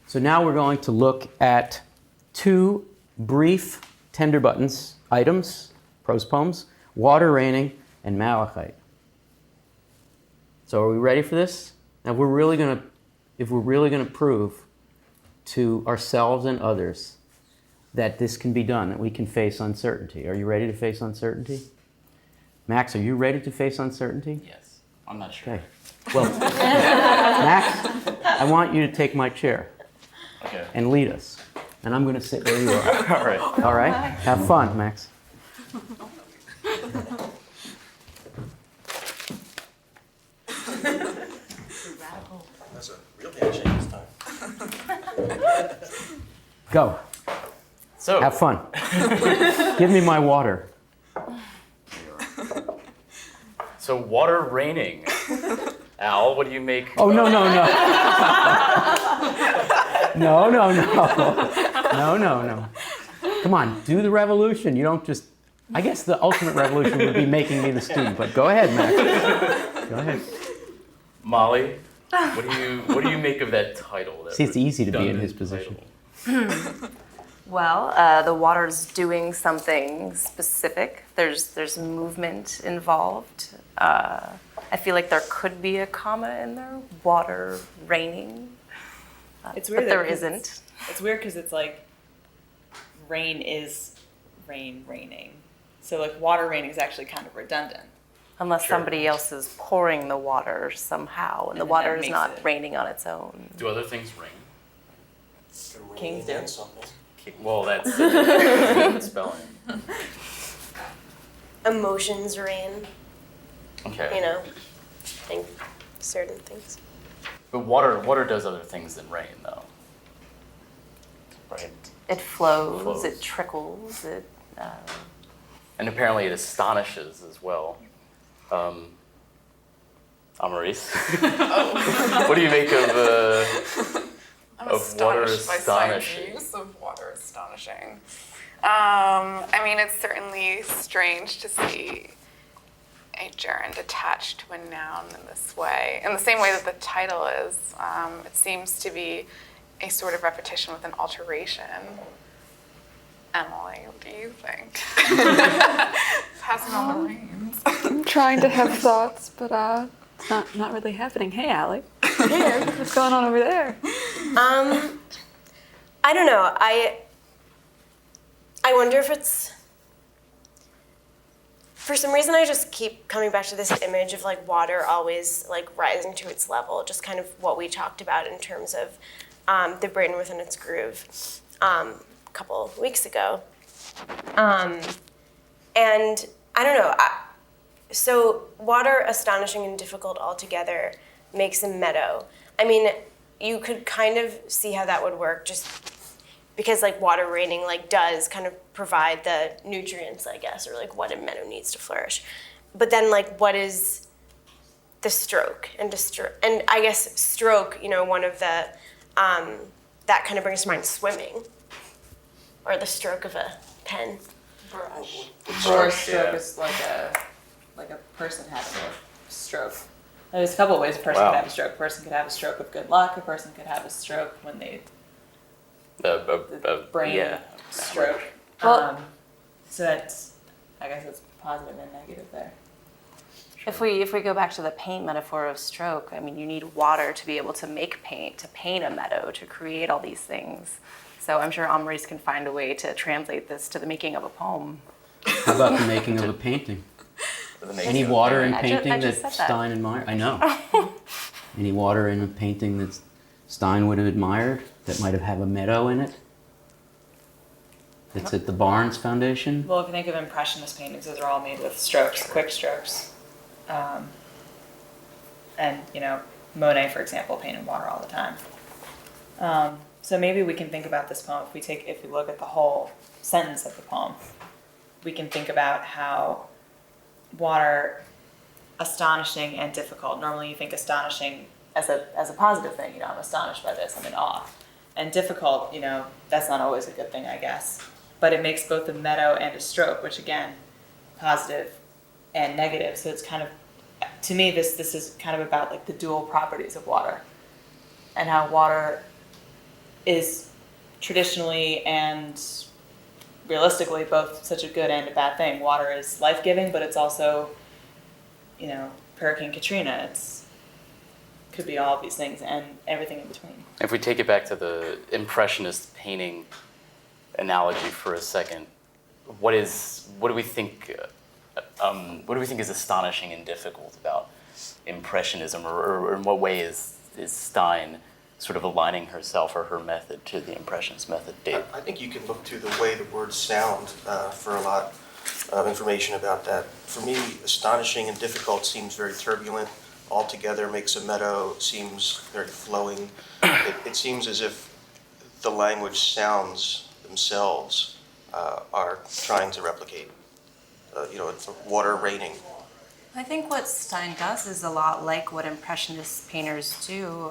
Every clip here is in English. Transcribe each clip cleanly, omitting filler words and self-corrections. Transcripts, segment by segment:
So now we're going to look at two brief tender buttons items, prose poems, Water Raining and Malachite. So are we ready for this? Now if we're really going to prove to ourselves and others that this can be done, that we can face uncertainty. Are you ready to face uncertainty? Max, are you ready to face uncertainty? Yes. I'm not sure. Okay. Well, Max, I want you to take my chair. Okay. And lead us. And I'm going to sit where you are. All right. All right? Have fun, Max. That's a real handshake this time. Go. So, Have fun. Give me my water. so water raining. Al, what do you make? Oh, no. No. Come on, do the revolution. You don't just... I guess the ultimate revolution would be making me the student, but go ahead, Max. Go ahead. Molly, what do you make of that title? That See, it's easy to be in his redundant position. title? Well, the water's doing something specific. There's movement involved. I feel like there could be a comma in there. Water raining. It's weird but there that 'cause isn't. It's weird because it's like rain is raining. So like water raining is actually kind of redundant. Unless Sure. somebody else is pouring the water somehow, and the then water that is makes not it- raining on its own. Do other things rain? Kings do. Well, that's different spelling. Emotions rain, Okay. you know, think certain things. But water does other things than rain, though. Right. It flows, Flows. it trickles, And apparently it astonishes as well. Amaris. What do you make of I'm of water astonished by astonishing? science use of water astonishing. I mean, it's certainly strange to see a gerund attached to a noun in this way. In the same way that the title is, it seems to be a sort of repetition with an alteration. Emily, what do you think? Passing on the reins. I'm trying to have thoughts, but it's not really happening. Hey, Allie. Hey, what's going on over there? I don't know. I wonder if it's, for some reason I just keep coming back to this image of like water always like rising to its level, just kind of what we talked about in terms of the brain within its groove a couple weeks ago. And I don't know, so water astonishing and difficult altogether makes a meadow. I mean, you could kind of see how that would work just because like water raining like does kind of provide the nutrients, I guess, or like what a meadow needs to flourish. But then like what is the stroke? And I guess stroke, you know, one of the, that kind of brings to mind swimming or the stroke of a pen. Brush. Brush, Or stroke yeah. is like a person having a stroke. There's a couple of ways a person Wow. could have a stroke. A person could have a stroke of good luck. A person could have a stroke when they brain yeah. stroke. Well- So that's, I guess it's positive and negative there. If we go back to the paint metaphor of stroke, I mean, you need water to be able to make paint, to paint a meadow, to create all these things. So I'm sure Amaris can find a way to translate this to the making of a poem. How about the making of a painting? Any water in painting I that just said that. Stein admired? I know. Any water in a painting that Stein would have admired that might have a meadow in it? That's at the Barnes Foundation? Well, if you think of impressionist paintings, those are all made with strokes, quick strokes. And, you know, Monet, for example, painted water all the time. So maybe we can think about this poem, if we look at the whole sentence of the poem, we can think about how water, astonishing and difficult. Normally you think astonishing as a positive thing, you know, I'm astonished by this, I'm in awe. And difficult, you know, that's not always a good thing, I guess. But it makes both a meadow and a stroke, which again, positive and negative. So it's kind of, to me, this is kind of about like the dual properties of water and how water is traditionally and realistically both such a good and a bad thing. Water is life-giving, but it's also, Hurricane Katrina. Could be all of these things and everything in between. If we take it back to the Impressionist painting analogy for a second, what do we think is astonishing and difficult about Impressionism, or in what way is Stein sort of aligning herself or her method to the Impressionist method, Dave? I think you can look to the way the words sound for a lot of information about that. For me, astonishing and difficult seems very turbulent. Altogether makes a meadow seems very flowing. It seems as if the language sounds themselves are trying to replicate. It's water raining. I think what Stein does is a lot like what Impressionist painters do.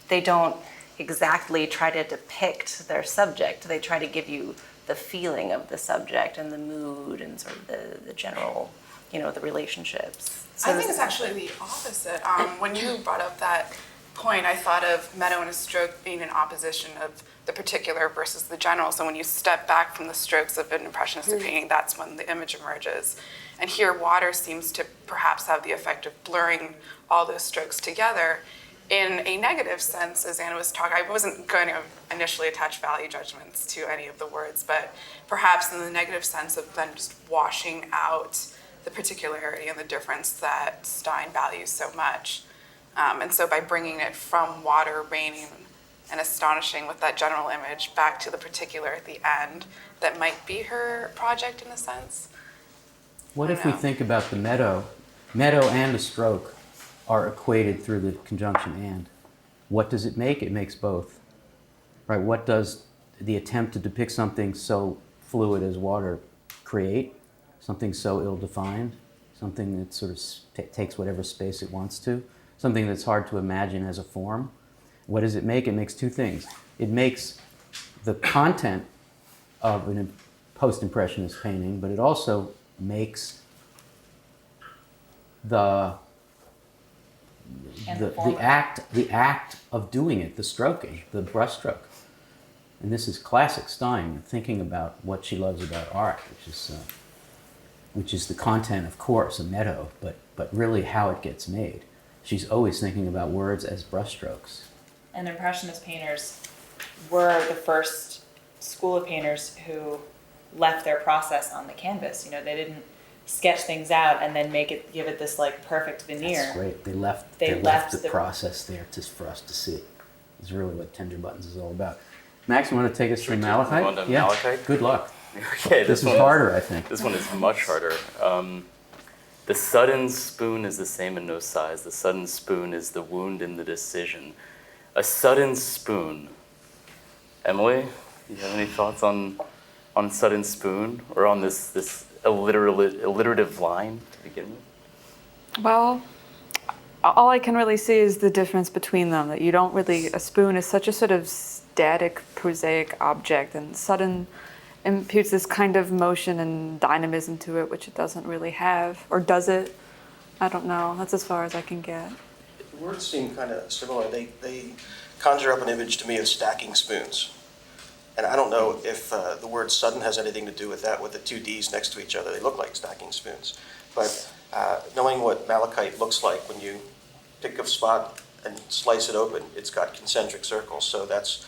They don't exactly try to depict their subject. They try to give you the feeling of the subject and the mood and sort of the general, the relationships. So I think it's actually the opposite. When you brought up that point, I thought of meadow and a stroke being an opposition of the particular versus the general. So when you step back from the strokes of an impressionistic painting, that's when the image emerges. And here, water seems to perhaps have the effect of blurring all those strokes together. In a negative sense, as Anna was talking, I wasn't going to initially attach value judgments to any of the words, but perhaps in the negative sense of then just washing out the particularity and the difference that Stein values so much. And so by bringing it from water, raining, and astonishing with that general image back to the particular at the end, that might be her project in a sense. What if we think about the meadow and the stroke are equated through the conjunction and? What does it make? It makes both. Right? What does the attempt to depict something so fluid as water create? Something so ill-defined? Something that sort of takes whatever space it wants to? Something that's hard to imagine as a form? What does it make? It makes two things. It makes the content of a post-impressionist painting, but it also makes the act of doing it, the stroking, the brushstroke. And this is classic Stein, thinking about what she loves about art, which is the content, of course, a meadow, but really how it gets made. She's always thinking about words as brushstrokes. And Impressionist painters were the first school of painters who left their process on the canvas. They didn't sketch things out and then give it this like perfect veneer. That's great. They left the process there for us to see. It's really what Tender Buttons is all about. Max, you want to take us through Malachite? On to Malachite? Good luck. Okay, This is harder, I think. This one is much harder. The sudden spoon is the same in no size. The sudden spoon is the wound in the decision. A sudden spoon. Emily, do you have any thoughts on sudden spoon, or on this alliterative line to begin with? Well, all I can really see is the difference between them, that you don't really, a spoon is such a sort of static, prosaic object, and sudden imputes this kind of motion and dynamism to it, which it doesn't really have. Or does it? I don't know. That's as far as I can get. The words seem kind of similar. They conjure up an image to me of stacking spoons. And I don't know if the word sudden has anything to do with that, with the two D's next to each other. They look like stacking spoons. But knowing what malachite looks like, when you pick a spot and slice it open, it's got concentric circles. So that's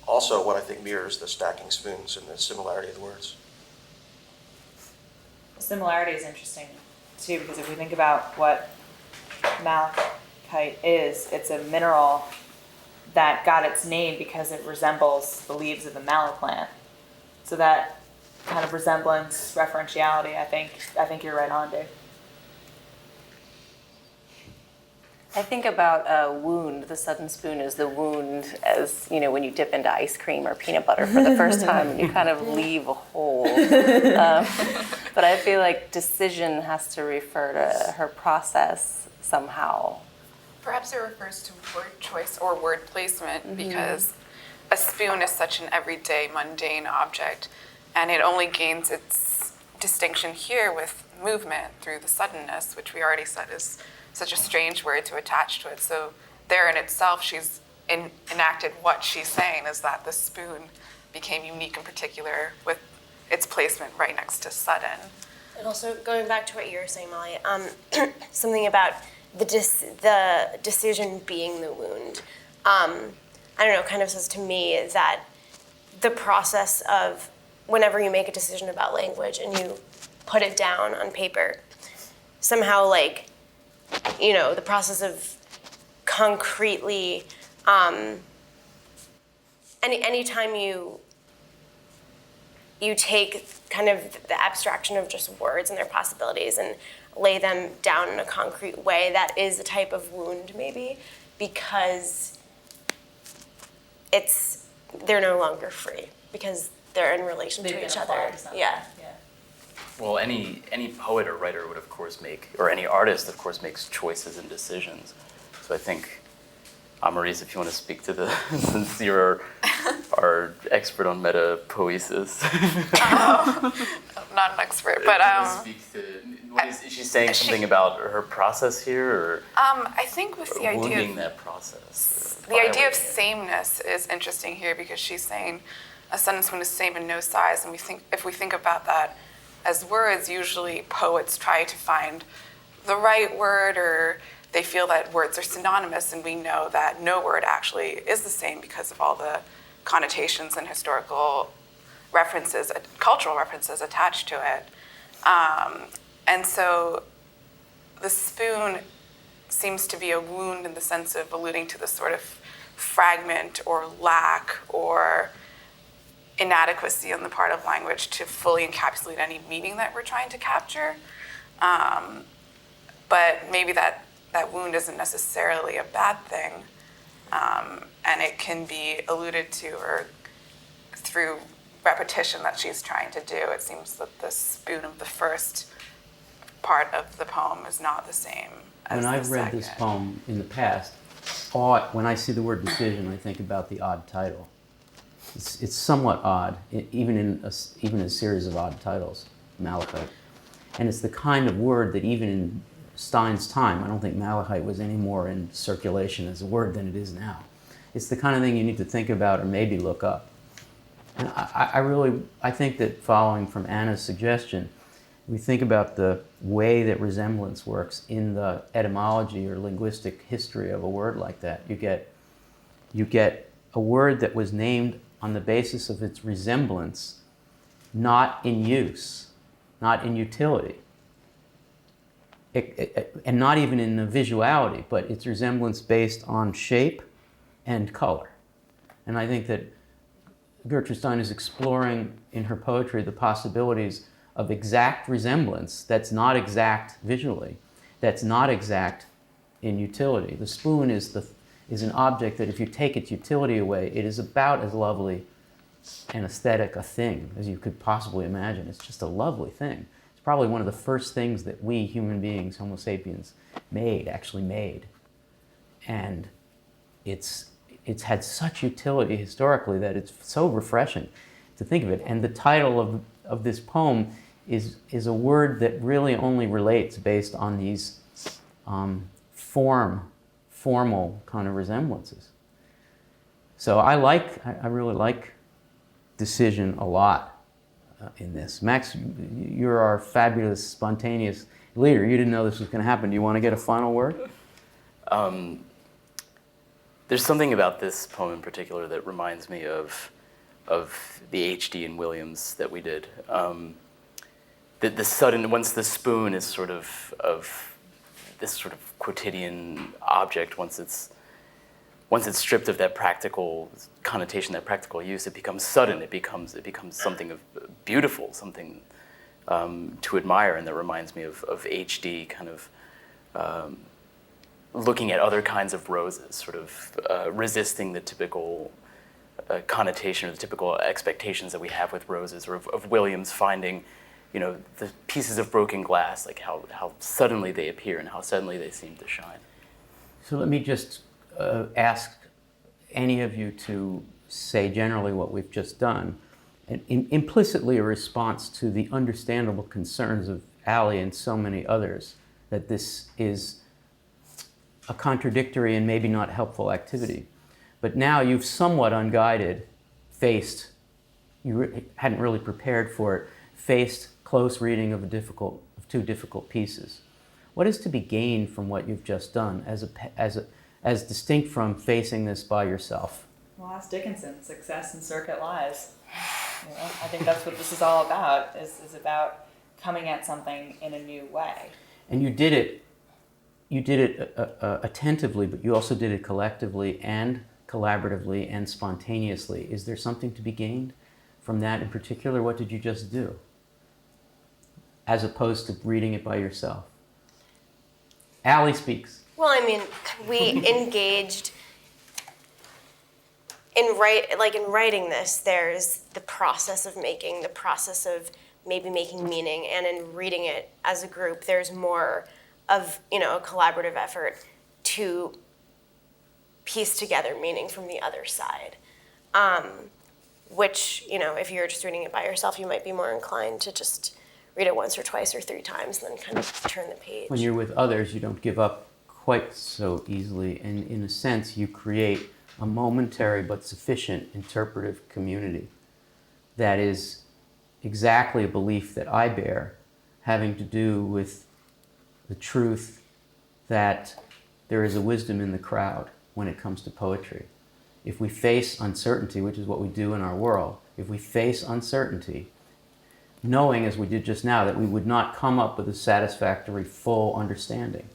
also what I think mirrors the stacking spoons and the similarity of the words. The similarity is interesting too, because if we think about what malachite is, it's a mineral that got its name because it resembles the leaves of the mallow plant. So that kind of resemblance, referentiality, I think you're right on, Dave. I think about a wound. The sudden spoon is the wound, as when you dip into ice cream or peanut butter for the first time and you kind of leave a hole. But I feel like decision has to refer to her process somehow. Perhaps it refers to word choice or word placement, because a spoon is such an everyday, mundane object, and it only gains its distinction here with movement through the suddenness, which we already said is such a strange word to attach to it. So there in itself, she's enacted what she's saying is that the spoon became unique and particular with its placement right next to sudden. And also going back to what you were saying, Molly, something about the decision being the wound. I don't know, kind of says to me that the process of whenever you make a decision about language and you put it down on paper, somehow like, you know, the process of concretely, anytime you take kind of the abstraction of just words and their possibilities and lay them down in a concrete way, that is a type of wound maybe, because they're no longer free because they're in relation to each other. Yeah. Well, any poet or writer would, of course, or any artist, of course, makes choices and decisions. So I think, Amaris, if you want to speak to since you're our expert on metapoiesis. I'm not an expert, but is she saying something about her process here, or I think with the idea wounding of that process? the idea of sameness is interesting here because she's saying a sentence when is same and no size, and if we think about that as words, usually poets try to find the right word, or they feel that words are synonymous, and we know that no word actually is the same because of all the connotations and historical references, cultural references attached to it. And so the spoon seems to be a wound in the sense of alluding to the sort of fragment or lack or inadequacy on the part of language to fully encapsulate any meaning that we're trying to capture. But maybe that wound isn't necessarily a bad thing, and it can be alluded to or through repetition that she's trying to do. It seems that the spoon of the first part of the poem is not the same as When the I've read this second. poem in the past, when I see the word decision, I think about the odd title. It's somewhat odd, even in a series of odd titles, Malachite. And it's the kind of word that even in Stein's time, I don't think Malachite was any more in circulation as a word than it is now. It's the kind of thing you need to think about or maybe look up. And I think that following from Anna's suggestion, we think about the way that resemblance works in the etymology or linguistic history of a word like that. You get a word that was named on the basis of its resemblance, not in use, not in utility, and not even in the visuality, but its resemblance based on shape and color. And I think that Gertrude Stein is exploring in her poetry the possibilities of exact resemblance that's not exact visually, that's not exact in utility. The spoon is an object that if you take its utility away, it is about as lovely and aesthetic a thing as you could possibly imagine. It's just a lovely thing. It's probably one of the first things that we human beings, Homo sapiens, actually made. And it's had such utility historically that it's so refreshing to think of it. And the title of this poem is a word that really only relates based on these formal kind of resemblances. So I really like decision a lot in this. Max, you're our fabulous, spontaneous leader. You didn't know this was going to happen. Do you want to get a final word? There's something about this poem in particular that reminds me of the HD and Williams that we did. The sudden, once the spoon is sort of this sort of quotidian object, once it's stripped of that practical connotation, that practical use, it becomes sudden. It becomes something of beautiful, something to admire, and that reminds me of HD kind of looking at other kinds of roses, sort of resisting the typical connotation or the typical expectations that we have with roses, or of Williams finding, the pieces of broken glass, like how suddenly they appear and how suddenly they seem to shine. So let me just ask any of you to say generally what we've just done, and implicitly a response to the understandable concerns of Ali and so many others, that this is a contradictory and maybe not helpful activity. But now you've somewhat unguided faced, hadn't really prepared for it, faced close reading of two difficult pieces. What is to be gained from what you've just done as distinct from facing this by yourself? Well, ask Dickinson, success in circuit lies. You know, I think that's what this is all about, is about coming at something in a new way. And you did it attentively, but you also did it collectively and collaboratively and spontaneously. Is there something to be gained from that in particular? What did you just do? As opposed to reading it by yourself. Allie speaks. Well, I mean, we engaged in writing this. There's the process of making, the process of maybe making meaning, and in reading it as a group, there's more of, a collaborative effort to piece together meaning from the other side. Which, if you're just reading it by yourself, you might be more inclined to just read it once or twice or three times and then kind of turn the page. When you're with others, you don't give up quite so easily, and in a sense, you create a momentary but sufficient interpretive community that is exactly a belief that I bear, having to do with the truth that there is a wisdom in the crowd when it comes to poetry. If we face uncertainty, which is what we do in our world, if we face uncertainty, knowing, as we did just now, that we would not come up with a satisfactory, full understanding,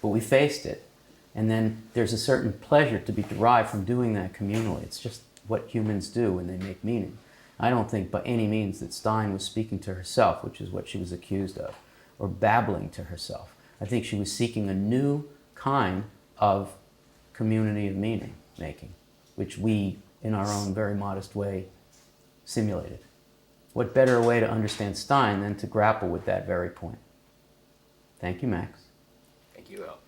but we faced it, and then there's a certain pleasure to be derived from doing that communally. It's just what humans do when they make meaning. I don't think by any means that Stein was speaking to herself, which is what she was accused of, or babbling to herself. I think she was seeking a new kind of community of meaning making, which we, in our own very modest way, simulated. What better way to understand Stein than to grapple with that very point? Thank you, Max. Thank you, Al.